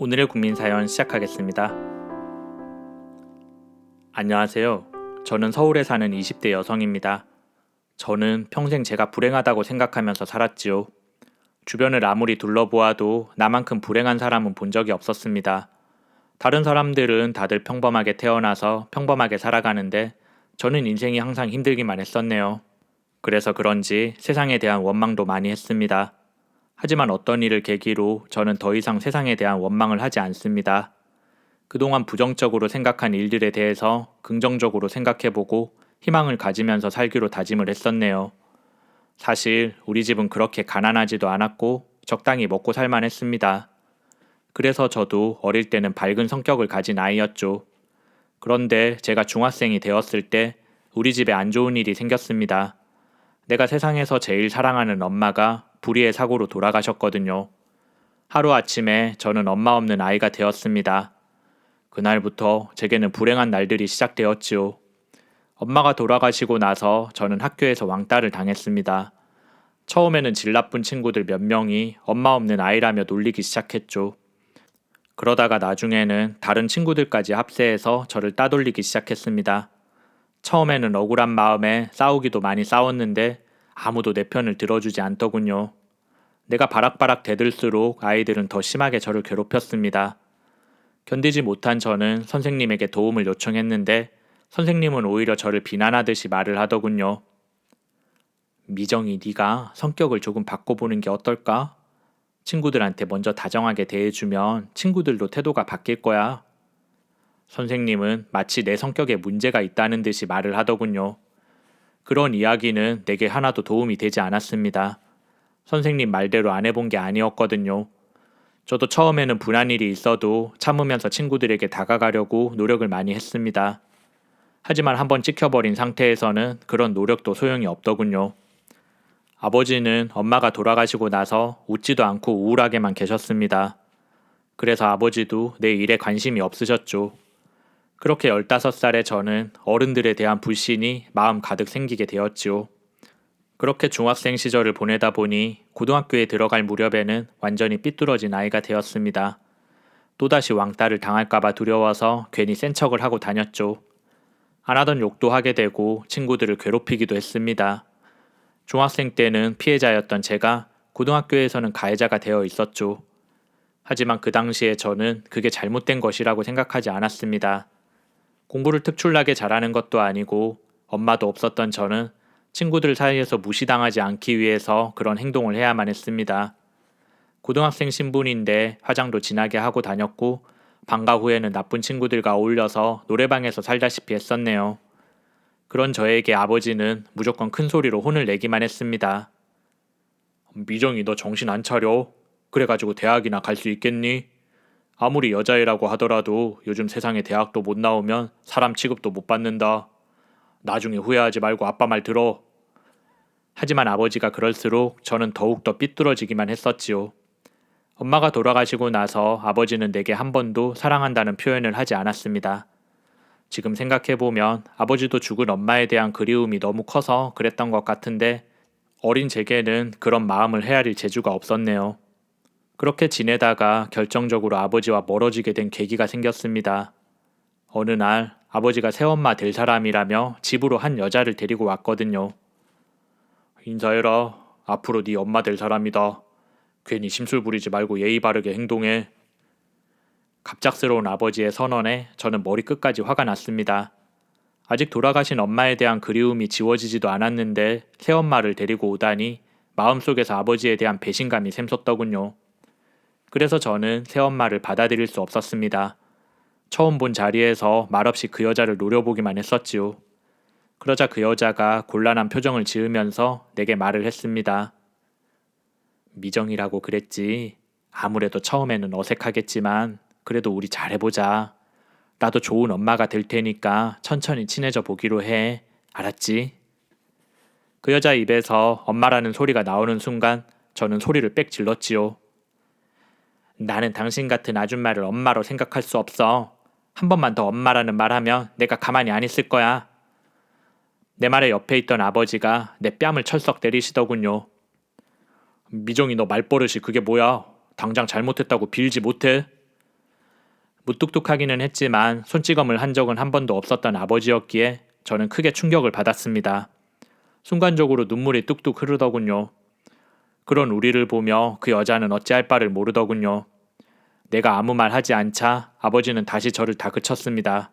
오늘의 국민사연 시작하겠습니다. 안녕하세요. 저는 서울에 사는 20대 여성입니다. 저는 평생 제가 불행하다고 생각하면서 살았지요. 주변을 아무리 둘러보아도 나만큼 불행한 사람은 본 적이 없었습니다. 다른 사람들은 다들 평범하게 태어나서 평범하게 살아가는데 저는 인생이 항상 힘들기만 했었네요. 그래서 그런지 세상에 대한 원망도 많이 했습니다. 하지만 어떤 일을 계기로 저는 더 이상 세상에 대한 원망을 하지 않습니다. 그동안 부정적으로 생각한 일들에 대해서 긍정적으로 생각해보고 희망을 가지면서 살기로 다짐을 했었네요. 사실 우리 집은 그렇게 가난하지도 않았고 적당히 먹고 살만 했습니다. 그래서 저도 어릴 때는 밝은 성격을 가진 아이였죠. 그런데 제가 중학생이 되었을 때 우리 집에 안 좋은 일이 생겼습니다. 내가 세상에서 제일 사랑하는 엄마가 불의의 사고로 돌아가셨거든요. 하루아침에 저는 엄마 없는 아이가 되었습니다. 그날부터 제게는 불행한 날들이 시작되었지요. 엄마가 돌아가시고 나서 저는 학교에서 왕따를 당했습니다. 처음에는 질 나쁜 친구들 몇 명이 엄마 없는 아이라며 놀리기 시작했죠. 그러다가 나중에는 다른 친구들까지 합세해서 저를 따돌리기 시작했습니다. 처음에는 억울한 마음에 싸우기도 많이 싸웠는데 아무도 내 편을 들어주지 않더군요. 내가 바락바락 대들수록 아이들은 더 심하게 저를 괴롭혔습니다. 견디지 못한 저는 선생님에게 도움을 요청했는데 선생님은 오히려 저를 비난하듯이 말을 하더군요. 미정이 네가 성격을 조금 바꿔보는 게 어떨까? 친구들한테 먼저 다정하게 대해주면 친구들도 태도가 바뀔 거야. 선생님은 마치 내 성격에 문제가 있다는 듯이 말을 하더군요. 그런 이야기는 내게 하나도 도움이 되지 않았습니다. 선생님 말대로 안 해본 게 아니었거든요. 저도 처음에는 분한 일이 있어도 참으면서 친구들에게 다가가려고 노력을 많이 했습니다. 하지만 한번 찍혀버린 상태에서는 그런 노력도 소용이 없더군요. 아버지는 엄마가 돌아가시고 나서 웃지도 않고 우울하게만 계셨습니다. 그래서 아버지도 내 일에 관심이 없으셨죠. 그렇게 15살의 저는 어른들에 대한 불신이 마음 가득 생기게 되었지요. 그렇게 중학생 시절을 보내다 보니 고등학교에 들어갈 무렵에는 완전히 삐뚤어진 아이가 되었습니다. 또다시 왕따를 당할까봐 두려워서 괜히 센 척을 하고 다녔죠. 안 하던 욕도 하게 되고 친구들을 괴롭히기도 했습니다. 중학생 때는 피해자였던 제가 고등학교에서는 가해자가 되어 있었죠. 하지만 그 당시에 저는 그게 잘못된 것이라고 생각하지 않았습니다. 공부를 특출나게 잘하는 것도 아니고 엄마도 없었던 저는 친구들 사이에서 무시당하지 않기 위해서 그런 행동을 해야만 했습니다. 고등학생 신분인데 화장도 진하게 하고 다녔고 방과 후에는 나쁜 친구들과 어울려서 노래방에서 살다시피 했었네요. 그런 저에게 아버지는 무조건 큰 소리로 혼을 내기만 했습니다. 미정이 너 정신 안 차려? 그래가지고 대학이나 갈 수 있겠니? 아무리 여자애라고 하더라도 요즘 세상에 대학도 못 나오면 사람 취급도 못 받는다. 나중에 후회하지 말고 아빠 말 들어. 하지만 아버지가 그럴수록 저는 더욱더 삐뚤어지기만 했었지요. 엄마가 돌아가시고 나서 아버지는 내게 한 번도 사랑한다는 표현을 하지 않았습니다. 지금 생각해보면 아버지도 죽은 엄마에 대한 그리움이 너무 커서 그랬던 것 같은데 어린 제게는 그런 마음을 헤아릴 재주가 없었네요. 그렇게 지내다가 결정적으로 아버지와 멀어지게 된 계기가 생겼습니다. 어느 날 아버지가 새엄마 될 사람이라며 집으로 한 여자를 데리고 왔거든요. 인사해라. 앞으로 네 엄마 될 사람이다. 괜히 심술 부리지 말고 예의 바르게 행동해. 갑작스러운 아버지의 선언에 저는 머리끝까지 화가 났습니다. 아직 돌아가신 엄마에 대한 그리움이 지워지지도 않았는데 새엄마를 데리고 오다니 마음속에서 아버지에 대한 배신감이 샘솟더군요. 그래서 저는 새엄마를 받아들일 수 없었습니다. 처음 본 자리에서 말없이 그 여자를 노려보기만 했었지요. 그러자 그 여자가 곤란한 표정을 지으면서 내게 말을 했습니다. 미정이라고 그랬지. 아무래도 처음에는 어색하겠지만 그래도 우리 잘해보자. 나도 좋은 엄마가 될 테니까 천천히 친해져 보기로 해. 알았지? 그 여자 입에서 엄마라는 소리가 나오는 순간 저는 소리를 빽 질렀지요. 나는 당신 같은 아줌마를 엄마로 생각할 수 없어. 한 번만 더 엄마라는 말하면 내가 가만히 안 있을 거야. 내 말에 옆에 있던 아버지가 내 뺨을 철썩 때리시더군요. 미정이 너 말버릇이 그게 뭐야? 당장 잘못했다고 빌지 못해? 무뚝뚝하기는 했지만 손찌검을 한 적은 한 번도 없었던 아버지였기에 저는 크게 충격을 받았습니다. 순간적으로 눈물이 뚝뚝 흐르더군요. 그런 우리를 보며 그 여자는 어찌할 바를 모르더군요. 내가 아무 말 하지 않자 아버지는 다시 저를 다그쳤습니다.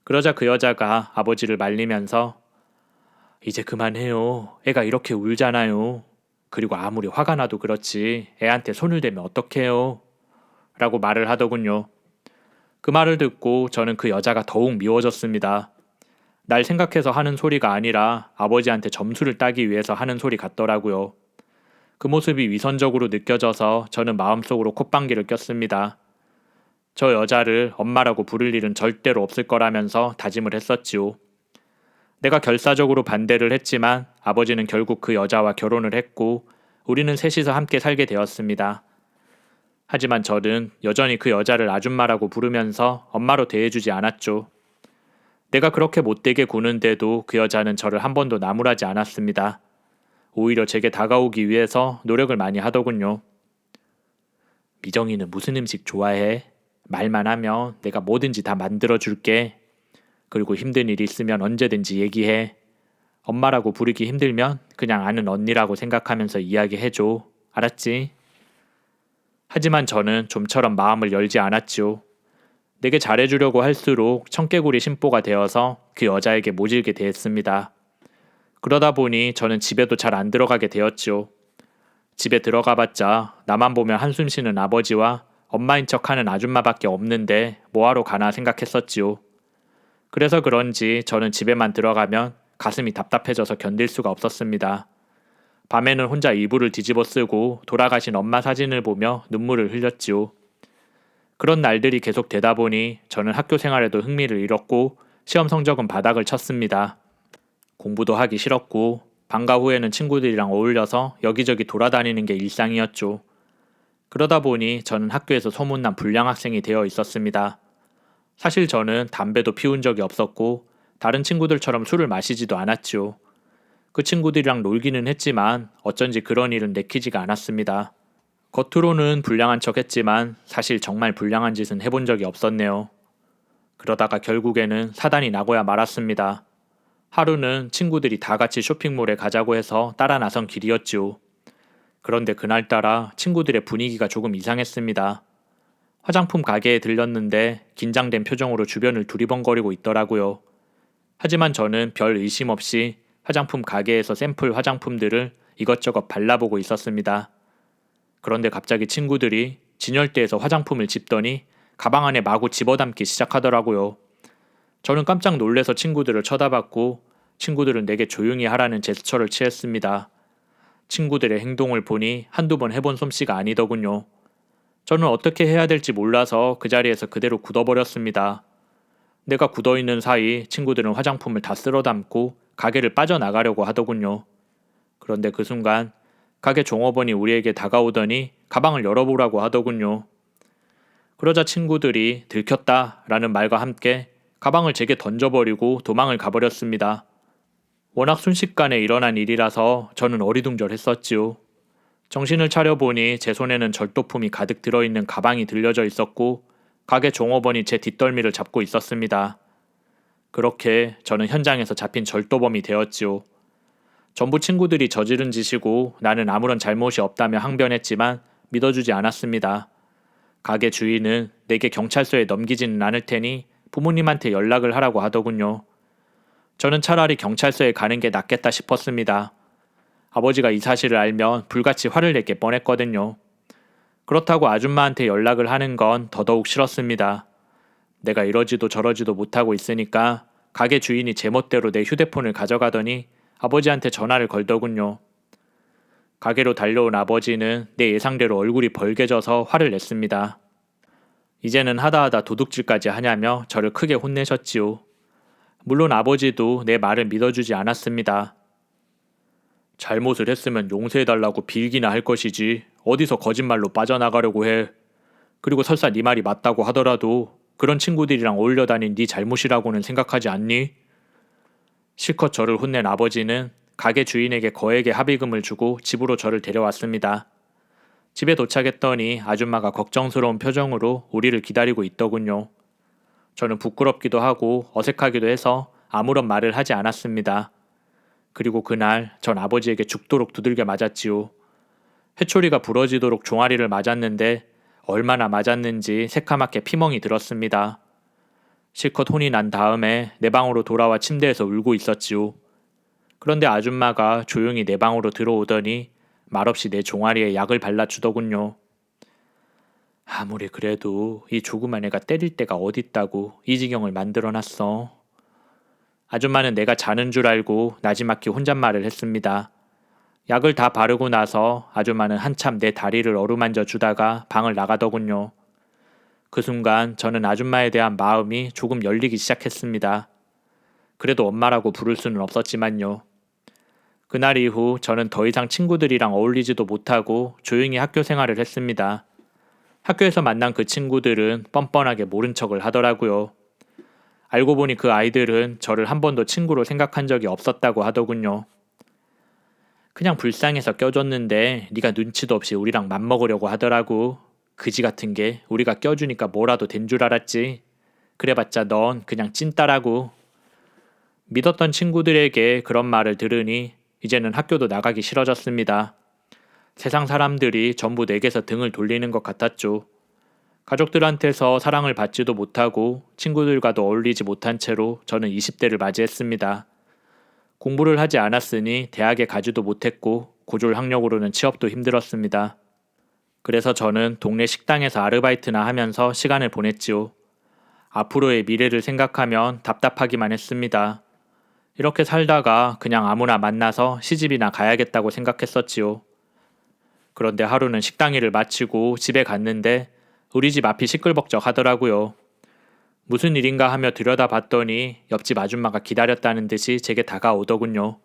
그러자 그 여자가 아버지를 말리면서 이제 그만해요. 애가 이렇게 울잖아요. 그리고 아무리 화가 나도 그렇지 애한테 손을 대면 어떡해요? 라고 말을 하더군요. 그 말을 듣고 저는 그 여자가 더욱 미워졌습니다. 날 생각해서 하는 소리가 아니라 아버지한테 점수를 따기 위해서 하는 소리 같더라고요. 그 모습이 위선적으로 느껴져서 저는 마음속으로 콧방귀를 꼈습니다. 저 여자를 엄마라고 부를 일은 절대로 없을 거라면서 다짐을 했었지요. 내가 결사적으로 반대를 했지만 아버지는 결국 그 여자와 결혼을 했고 우리는 셋이서 함께 살게 되었습니다. 하지만 저는 여전히 그 여자를 아줌마라고 부르면서 엄마로 대해주지 않았죠. 내가 그렇게 못되게 구는데도 그 여자는 저를 한 번도 나무라지 않았습니다. 오히려 제게 다가오기 위해서 노력을 많이 하더군요. 미정이는 무슨 음식 좋아해? 말만 하면 내가 뭐든지 다 만들어줄게. 그리고 힘든 일 있으면 언제든지 얘기해. 엄마라고 부르기 힘들면 그냥 아는 언니라고 생각하면서 이야기해줘. 알았지? 하지만 저는 좀처럼 마음을 열지 않았지요. 내게 잘해주려고 할수록 청개구리 심보가 되어서 그 여자에게 모질게 대했습니다. 그러다 보니 저는 집에도 잘 안 들어가게 되었지요. 집에 들어가봤자 나만 보면 한숨 쉬는 아버지와 엄마인 척하는 아줌마밖에 없는데 뭐하러 가나 생각했었지요. 그래서 그런지 저는 집에만 들어가면 가슴이 답답해져서 견딜 수가 없었습니다. 밤에는 혼자 이불을 뒤집어 쓰고 돌아가신 엄마 사진을 보며 눈물을 흘렸지요. 그런 날들이 계속 되다 보니 저는 학교 생활에도 흥미를 잃었고 시험 성적은 바닥을 쳤습니다. 공부도 하기 싫었고 방과 후에는 친구들이랑 어울려서 여기저기 돌아다니는 게 일상이었죠. 그러다 보니 저는 학교에서 소문난 불량 학생이 되어 있었습니다. 사실 저는 담배도 피운 적이 없었고 다른 친구들처럼 술을 마시지도 않았지요. 그 친구들이랑 놀기는 했지만 어쩐지 그런 일은 내키지가 않았습니다. 겉으로는 불량한 척 했지만 사실 정말 불량한 짓은 해본 적이 없었네요. 그러다가 결국에는 사단이 나고야 말았습니다. 하루는 친구들이 다 같이 쇼핑몰에 가자고 해서 따라 나선 길이었지요. 그런데 그날따라 친구들의 분위기가 조금 이상했습니다. 화장품 가게에 들렸는데 긴장된 표정으로 주변을 두리번거리고 있더라고요. 하지만 저는 별 의심 없이 화장품 가게에서 샘플 화장품들을 이것저것 발라보고 있었습니다. 그런데 갑자기 친구들이 진열대에서 화장품을 집더니 가방 안에 마구 집어담기 시작하더라고요. 저는 깜짝 놀래서 친구들을 쳐다봤고 친구들은 내게 조용히 하라는 제스처를 취했습니다. 친구들의 행동을 보니 한두 번 해본 솜씨가 아니더군요. 저는 어떻게 해야 될지 몰라서 그 자리에서 그대로 굳어버렸습니다. 내가 굳어있는 사이 친구들은 화장품을 다 쓸어 담고 가게를 빠져나가려고 하더군요. 그런데 그 순간 가게 종업원이 우리에게 다가오더니 가방을 열어보라고 하더군요. 그러자 친구들이 들켰다라는 말과 함께 가방을 제게 던져버리고 도망을 가버렸습니다. 워낙 순식간에 일어난 일이라서 저는 어리둥절했었지요. 정신을 차려보니 제 손에는 절도품이 가득 들어있는 가방이 들려져 있었고 가게 종업원이 제 뒷덜미를 잡고 있었습니다. 그렇게 저는 현장에서 잡힌 절도범이 되었지요. 전부 친구들이 저지른 짓이고 나는 아무런 잘못이 없다며 항변했지만 믿어주지 않았습니다. 가게 주인은 내게 경찰서에 넘기지는 않을 테니 부모님한테 연락을 하라고 하더군요. 저는 차라리 경찰서에 가는 게 낫겠다 싶었습니다. 아버지가 이 사실을 알면 불같이 화를 내게 뻔했거든요. 그렇다고 아줌마한테 연락을 하는 건 더더욱 싫었습니다. 내가 이러지도 저러지도 못하고 있으니까 가게 주인이 제멋대로 내 휴대폰을 가져가더니 아버지한테 전화를 걸더군요. 가게로 달려온 아버지는 내 예상대로 얼굴이 벌개져서 화를 냈습니다. 이제는 하다하다 도둑질까지 하냐며 저를 크게 혼내셨지요. 물론 아버지도 내 말을 믿어주지 않았습니다. 잘못을 했으면 용서해달라고 빌기나 할 것이지 어디서 거짓말로 빠져나가려고 해. 그리고 설사 네 말이 맞다고 하더라도 그런 친구들이랑 어울려 다닌 네 잘못이라고는 생각하지 않니? 실컷 저를 혼낸 아버지는 가게 주인에게 거액의 합의금을 주고 집으로 저를 데려왔습니다. 집에 도착했더니 아줌마가 걱정스러운 표정으로 우리를 기다리고 있더군요. 저는 부끄럽기도 하고 어색하기도 해서 아무런 말을 하지 않았습니다. 그리고 그날 전 아버지에게 죽도록 두들겨 맞았지요. 회초리가 부러지도록 종아리를 맞았는데 얼마나 맞았는지 새카맣게 피멍이 들었습니다. 실컷 혼이 난 다음에 내 방으로 돌아와 침대에서 울고 있었지요. 그런데 아줌마가 조용히 내 방으로 들어오더니 말없이 내 종아리에 약을 발라주더군요. 아무리 그래도 이 조그만 애가 때릴 데가 어딨다고 이 지경을 만들어놨어. 아줌마는 내가 자는 줄 알고 나지막히 혼잣말을 했습니다. 약을 다 바르고 나서 아줌마는 한참 내 다리를 어루만져 주다가 방을 나가더군요. 그 순간 저는 아줌마에 대한 마음이 조금 열리기 시작했습니다. 그래도 엄마라고 부를 수는 없었지만요. 그날 이후 저는 더 이상 친구들이랑 어울리지도 못하고 조용히 학교 생활을 했습니다. 학교에서 만난 그 친구들은 뻔뻔하게 모른 척을 하더라고요. 알고 보니 그 아이들은 저를 한 번도 친구로 생각한 적이 없었다고 하더군요. 그냥 불쌍해서 껴줬는데 네가 눈치도 없이 우리랑 맘먹으려고 하더라고. 그지 같은 게 우리가 껴주니까 뭐라도 된 줄 알았지. 그래봤자 넌 그냥 찐따라고. 믿었던 친구들에게 그런 말을 들으니 이제는 학교도 나가기 싫어졌습니다. 세상 사람들이 전부 내게서 등을 돌리는 것 같았죠. 가족들한테서 사랑을 받지도 못하고 친구들과도 어울리지 못한 채로 저는 20대를 맞이했습니다. 공부를 하지 않았으니 대학에 가지도 못했고 고졸 학력으로는 취업도 힘들었습니다. 그래서 저는 동네 식당에서 아르바이트나 하면서 시간을 보냈지요. 앞으로의 미래를 생각하면 답답하기만 했습니다. 이렇게 살다가 그냥 아무나 만나서 시집이나 가야겠다고 생각했었지요. 그런데 하루는 식당 일을 마치고 집에 갔는데 우리 집 앞이 시끌벅적 하더라고요. 무슨 일인가 하며 들여다봤더니 옆집 아줌마가 기다렸다는 듯이 제게 다가오더군요.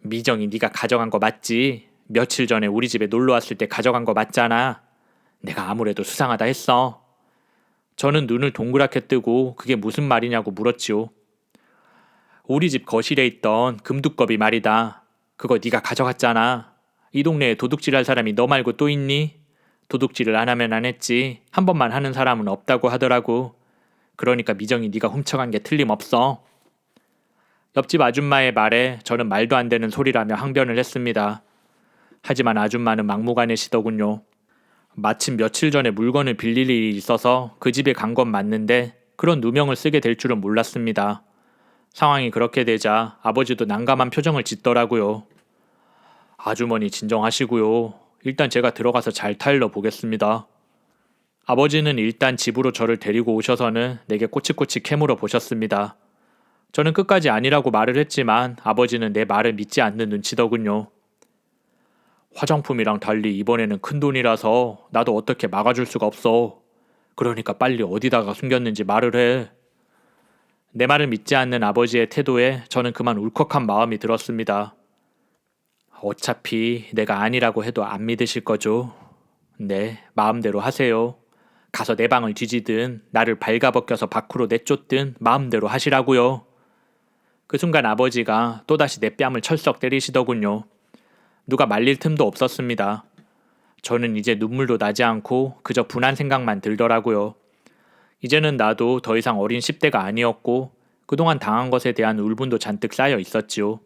미정이 네가 가져간 거 맞지? 며칠 전에 우리 집에 놀러 왔을 때 가져간 거 맞잖아. 내가 아무래도 수상하다 했어. 저는 눈을 동그랗게 뜨고 그게 무슨 말이냐고 물었지요. 우리 집 거실에 있던 금두꺼비 말이다. 그거 네가 가져갔잖아. 이 동네에 도둑질할 사람이 너 말고 또 있니? 도둑질을 안 하면 안 했지. 한 번만 하는 사람은 없다고 하더라고. 그러니까 미정이 네가 훔쳐간 게 틀림없어. 옆집 아줌마의 말에 저는 말도 안 되는 소리라며 항변을 했습니다. 하지만 아줌마는 막무가내시더군요. 마침 며칠 전에 물건을 빌릴 일이 있어서 그 집에 간 건 맞는데 그런 누명을 쓰게 될 줄은 몰랐습니다. 상황이 그렇게 되자 아버지도 난감한 표정을 짓더라고요. 아주머니 진정하시고요. 일단 제가 들어가서 잘 타일러 보겠습니다. 아버지는 일단 집으로 저를 데리고 오셔서는 내게 꼬치꼬치 캐물어 보셨습니다. 저는 끝까지 아니라고 말을 했지만 아버지는 내 말을 믿지 않는 눈치더군요. 화장품이랑 달리 이번에는 큰돈이라서 나도 어떻게 막아줄 수가 없어. 그러니까 빨리 어디다가 숨겼는지 말을 해. 내 말을 믿지 않는 아버지의 태도에 저는 그만 울컥한 마음이 들었습니다. 어차피 내가 아니라고 해도 안 믿으실 거죠? 네, 마음대로 하세요. 가서 내 방을 뒤지든 나를 발가벗겨서 밖으로 내쫓든 마음대로 하시라고요. 그 순간 아버지가 또다시 내 뺨을 철썩 때리시더군요. 누가 말릴 틈도 없었습니다. 저는 이제 눈물도 나지 않고 그저 분한 생각만 들더라고요. 이제는 나도 더 이상 어린 10대가 아니었고 그동안 당한 것에 대한 울분도 잔뜩 쌓여 있었지요.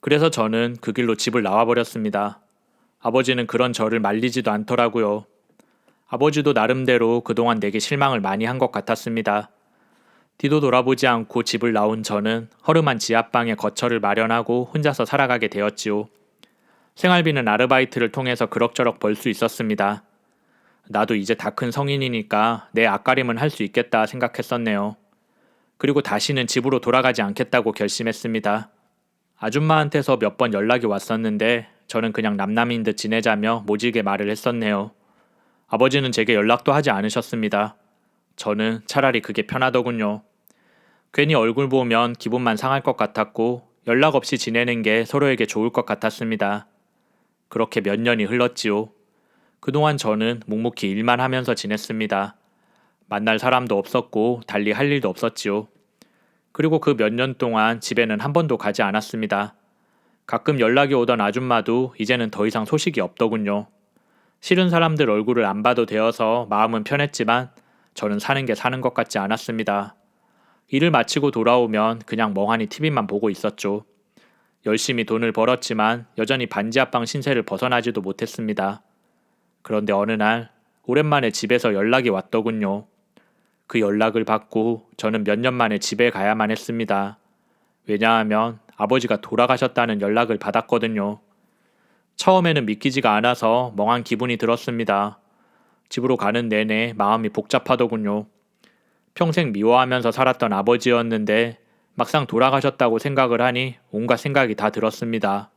그래서 저는 그 길로 집을 나와버렸습니다. 아버지는 그런 저를 말리지도 않더라고요. 아버지도 나름대로 그동안 내게 실망을 많이 한 것 같았습니다. 뒤도 돌아보지 않고 집을 나온 저는 허름한 지하방에 거처를 마련하고 혼자서 살아가게 되었지요. 생활비는 아르바이트를 통해서 그럭저럭 벌 수 있었습니다. 나도 이제 다 큰 성인이니까 내 앞가림은 할 수 있겠다 생각했었네요. 그리고 다시는 집으로 돌아가지 않겠다고 결심했습니다. 아줌마한테서 몇 번 연락이 왔었는데 저는 그냥 남남인 듯 지내자며 모질게 말을 했었네요. 아버지는 제게 연락도 하지 않으셨습니다. 저는 차라리 그게 편하더군요. 괜히 얼굴 보면 기분만 상할 것 같았고 연락 없이 지내는 게 서로에게 좋을 것 같았습니다. 그렇게 몇 년이 흘렀지요. 그동안 저는 묵묵히 일만 하면서 지냈습니다. 만날 사람도 없었고 달리 할 일도 없었지요. 그리고 그 몇 년 동안 집에는 한 번도 가지 않았습니다. 가끔 연락이 오던 아줌마도 이제는 더 이상 소식이 없더군요. 싫은 사람들 얼굴을 안 봐도 되어서 마음은 편했지만 저는 사는 게 사는 것 같지 않았습니다. 일을 마치고 돌아오면 그냥 멍하니 TV만 보고 있었죠. 열심히 돈을 벌었지만 여전히 반지하방 신세를 벗어나지도 못했습니다. 그런데 어느 날 오랜만에 집에서 연락이 왔더군요. 그 연락을 받고 저는 몇 년 만에 집에 가야만 했습니다. 왜냐하면 아버지가 돌아가셨다는 연락을 받았거든요. 처음에는 믿기지가 않아서 멍한 기분이 들었습니다. 집으로 가는 내내 마음이 복잡하더군요. 평생 미워하면서 살았던 아버지였는데 막상 돌아가셨다고 생각을 하니 온갖 생각이 다 들었습니다.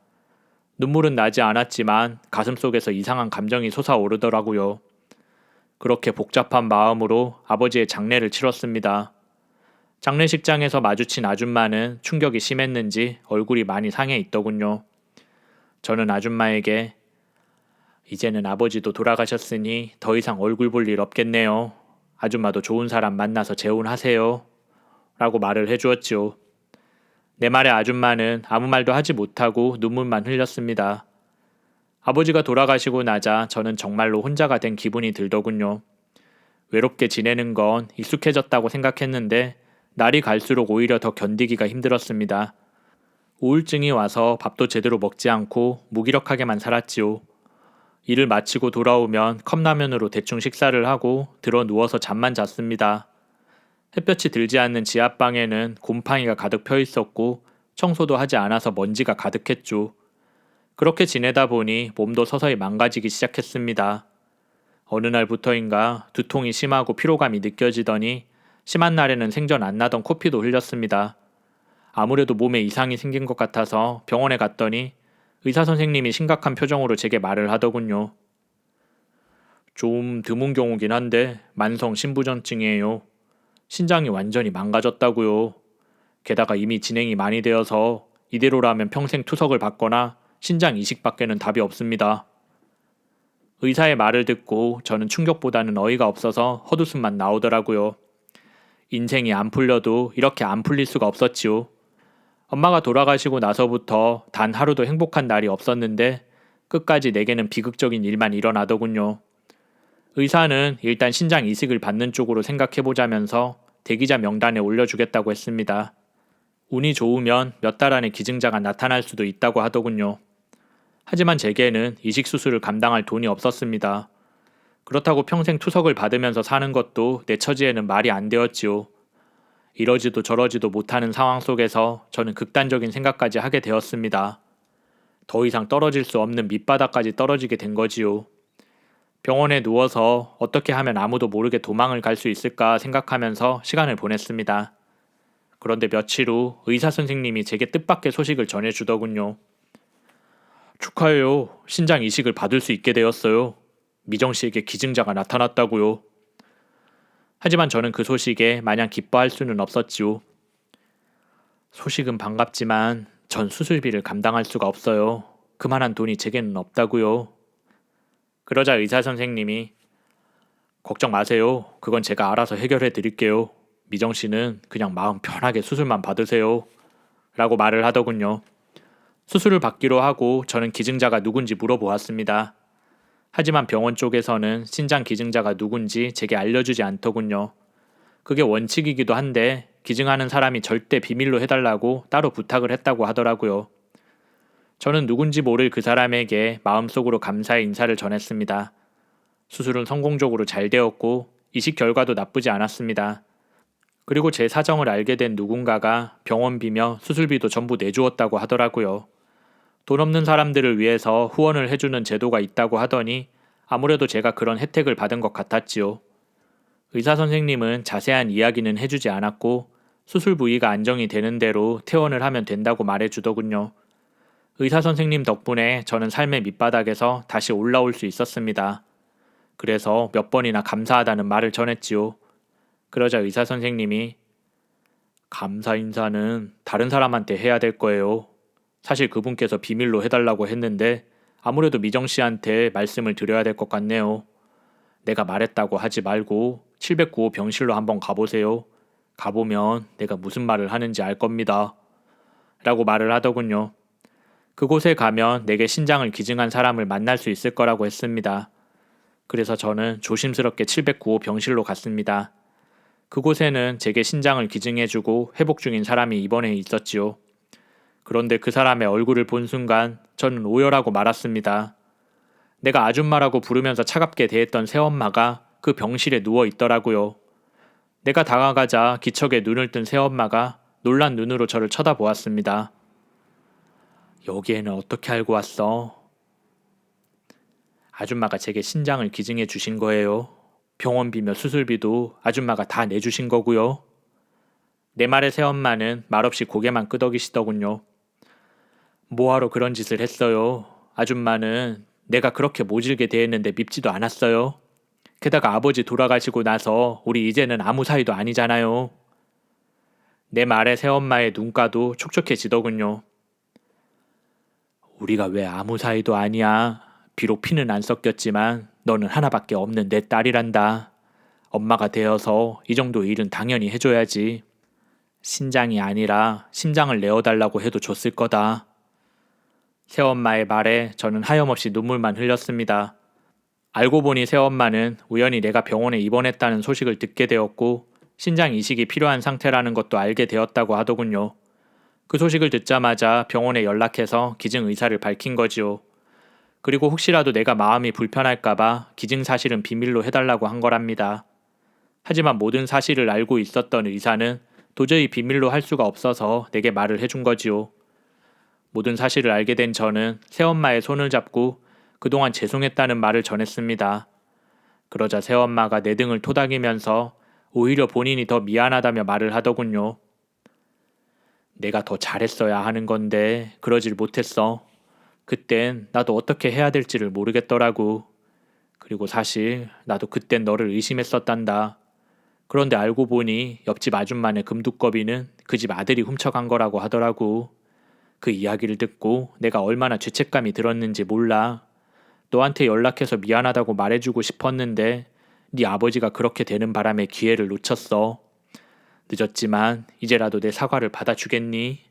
눈물은 나지 않았지만 가슴속에서 이상한 감정이 솟아오르더라고요. 그렇게 복잡한 마음으로 아버지의 장례를 치렀습니다. 장례식장에서 마주친 아줌마는 충격이 심했는지 얼굴이 많이 상해 있더군요. 저는 아줌마에게 이제는 아버지도 돌아가셨으니 더 이상 얼굴 볼 일 없겠네요. 아줌마도 좋은 사람 만나서 재혼하세요. 라고 말을 해주었지요. 내 말에 아줌마는 아무 말도 하지 못하고 눈물만 흘렸습니다. 아버지가 돌아가시고 나자 저는 정말로 혼자가 된 기분이 들더군요. 외롭게 지내는 건 익숙해졌다고 생각했는데 날이 갈수록 오히려 더 견디기가 힘들었습니다. 우울증이 와서 밥도 제대로 먹지 않고 무기력하게만 살았지요. 일을 마치고 돌아오면 컵라면으로 대충 식사를 하고 들어 누워서 잠만 잤습니다. 햇볕이 들지 않는 지하방에는 곰팡이가 가득 펴 있었고 청소도 하지 않아서 먼지가 가득했죠. 그렇게 지내다 보니 몸도 서서히 망가지기 시작했습니다. 어느 날부터인가 두통이 심하고 피로감이 느껴지더니 심한 날에는 생전 안 나던 코피도 흘렸습니다. 아무래도 몸에 이상이 생긴 것 같아서 병원에 갔더니 의사 선생님이 심각한 표정으로 제게 말을 하더군요. 좀 드문 경우긴 한데 만성 신부전증이에요. 신장이 완전히 망가졌다고요. 게다가 이미 진행이 많이 되어서 이대로라면 평생 투석을 받거나 신장 이식밖에는 답이 없습니다. 의사의 말을 듣고 저는 충격보다는 어이가 없어서 헛웃음만 나오더라고요. 인생이 안 풀려도 이렇게 안 풀릴 수가 없었지요. 엄마가 돌아가시고 나서부터 단 하루도 행복한 날이 없었는데 끝까지 내게는 비극적인 일만 일어나더군요. 의사는 일단 신장 이식을 받는 쪽으로 생각해보자면서 대기자 명단에 올려주겠다고 했습니다. 운이 좋으면 몇 달 안에 기증자가 나타날 수도 있다고 하더군요. 하지만 제게는 이식 수술을 감당할 돈이 없었습니다. 그렇다고 평생 투석을 받으면서 사는 것도 내 처지에는 말이 안 되었지요. 이러지도 저러지도 못하는 상황 속에서 저는 극단적인 생각까지 하게 되었습니다. 더 이상 떨어질 수 없는 밑바닥까지 떨어지게 된 거지요. 병원에 누워서 어떻게 하면 아무도 모르게 도망을 갈 수 있을까 생각하면서 시간을 보냈습니다. 그런데 며칠 후 의사 선생님이 제게 뜻밖의 소식을 전해주더군요. 축하해요. 신장 이식을 받을 수 있게 되었어요. 미정 씨에게 기증자가 나타났다고요. 하지만 저는 그 소식에 마냥 기뻐할 수는 없었지요. 소식은 반갑지만 전 수술비를 감당할 수가 없어요. 그만한 돈이 제게는 없다고요. 그러자 의사 선생님이 걱정 마세요. 그건 제가 알아서 해결해 드릴게요. 미정 씨는 그냥 마음 편하게 수술만 받으세요. 라고 말을 하더군요. 수술을 받기로 하고 저는 기증자가 누군지 물어보았습니다. 하지만 병원 쪽에서는 신장 기증자가 누군지 제게 알려주지 않더군요. 그게 원칙이기도 한데 기증하는 사람이 절대 비밀로 해달라고 따로 부탁을 했다고 하더라고요. 저는 누군지 모를 그 사람에게 마음속으로 감사의 인사를 전했습니다. 수술은 성공적으로 잘 되었고 이식 결과도 나쁘지 않았습니다. 그리고 제 사정을 알게 된 누군가가 병원비며 수술비도 전부 내주었다고 하더라고요. 돈 없는 사람들을 위해서 후원을 해주는 제도가 있다고 하더니 아무래도 제가 그런 혜택을 받은 것 같았지요. 의사 선생님은 자세한 이야기는 해주지 않았고 수술 부위가 안정이 되는 대로 퇴원을 하면 된다고 말해주더군요. 의사 선생님 덕분에 저는 삶의 밑바닥에서 다시 올라올 수 있었습니다. 그래서 몇 번이나 감사하다는 말을 전했지요. 그러자 의사 선생님이 감사 인사는 다른 사람한테 해야 될 거예요. 사실 그분께서 비밀로 해달라고 했는데 아무래도 미정 씨한테 말씀을 드려야 될 것 같네요. 내가 말했다고 하지 말고 709호 병실로 한번 가보세요. 가보면 내가 무슨 말을 하는지 알 겁니다. 라고 말을 하더군요. 그곳에 가면 내게 신장을 기증한 사람을 만날 수 있을 거라고 했습니다. 그래서 저는 조심스럽게 709호 병실로 갔습니다. 그곳에는 제게 신장을 기증해주고 회복 중인 사람이 입원해 있었지요. 그런데 그 사람의 얼굴을 본 순간 저는 오열하고 말았습니다. 내가 아줌마라고 부르면서 차갑게 대했던 새엄마가 그 병실에 누워 있더라고요. 내가 다가가자 기척에 눈을 뜬 새엄마가 놀란 눈으로 저를 쳐다보았습니다. 여기에는 어떻게 알고 왔어? 아줌마가 제게 신장을 기증해 주신 거예요. 병원비며 수술비도 아줌마가 다 내주신 거고요. 내 말에 새엄마는 말없이 고개만 끄덕이시더군요. 뭐하러 그런 짓을 했어요? 아줌마는 내가 그렇게 모질게 대했는데 밉지도 않았어요. 게다가 아버지 돌아가시고 나서 우리 이제는 아무 사이도 아니잖아요. 내 말에 새엄마의 눈가도 촉촉해지더군요. 우리가 왜 아무 사이도 아니야. 비록 피는 안 섞였지만 너는 하나밖에 없는 내 딸이란다. 엄마가 되어서 이 정도 일은 당연히 해줘야지. 신장이 아니라 심장을 내어달라고 해도 줬을 거다. 새엄마의 말에 저는 하염없이 눈물만 흘렸습니다. 알고 보니 새엄마는 우연히 내가 병원에 입원했다는 소식을 듣게 되었고 신장 이식이 필요한 상태라는 것도 알게 되었다고 하더군요. 그 소식을 듣자마자 병원에 연락해서 기증 의사를 밝힌 거지요. 그리고 혹시라도 내가 마음이 불편할까봐 기증 사실은 비밀로 해달라고 한 거랍니다. 하지만 모든 사실을 알고 있었던 의사는 도저히 비밀로 할 수가 없어서 내게 말을 해준 거지요. 모든 사실을 알게 된 저는 새엄마의 손을 잡고 그동안 죄송했다는 말을 전했습니다. 그러자 새엄마가 내 등을 토닥이면서 오히려 본인이 더 미안하다며 말을 하더군요. 내가 더 잘했어야 하는 건데 그러질 못했어. 그땐 나도 어떻게 해야 될지를 모르겠더라고. 그리고 사실 나도 그땐 너를 의심했었단다. 그런데 알고 보니 옆집 아줌마네 금두꺼비는 그 집 아들이 훔쳐간 거라고 하더라고. 그 이야기를 듣고 내가 얼마나 죄책감이 들었는지 몰라. 너한테 연락해서 미안하다고 말해주고 싶었는데 네 아버지가 그렇게 되는 바람에 기회를 놓쳤어. 늦었지만 이제라도 내 사과를 받아주겠니?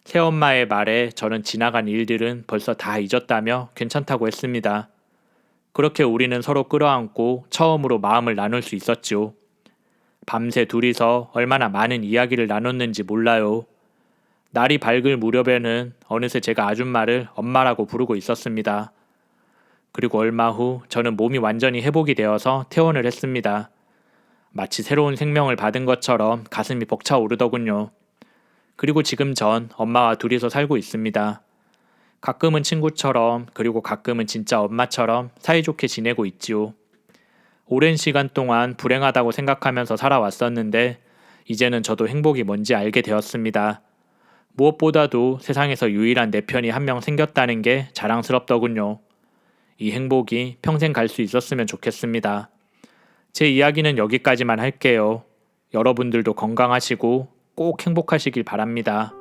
새엄마의 말에 저는 지나간 일들은 벌써 다 잊었다며 괜찮다고 했습니다. 그렇게 우리는 서로 끌어안고 처음으로 마음을 나눌 수 있었지요. 밤새 둘이서 얼마나 많은 이야기를 나눴는지 몰라요. 날이 밝을 무렵에는 어느새 제가 아줌마를 엄마라고 부르고 있었습니다. 그리고 얼마 후 저는 몸이 완전히 회복이 되어서 퇴원을 했습니다. 마치 새로운 생명을 받은 것처럼 가슴이 벅차오르더군요. 그리고 지금 전 엄마와 둘이서 살고 있습니다. 가끔은 친구처럼 그리고 가끔은 진짜 엄마처럼 사이좋게 지내고 있지요. 오랜 시간 동안 불행하다고 생각하면서 살아왔었는데 이제는 저도 행복이 뭔지 알게 되었습니다. 무엇보다도 세상에서 유일한 내 편이 한 명 생겼다는 게 자랑스럽더군요. 이 행복이 평생 갈 수 있었으면 좋겠습니다. 제 이야기는 여기까지만 할게요. 여러분들도 건강하시고 꼭 행복하시길 바랍니다.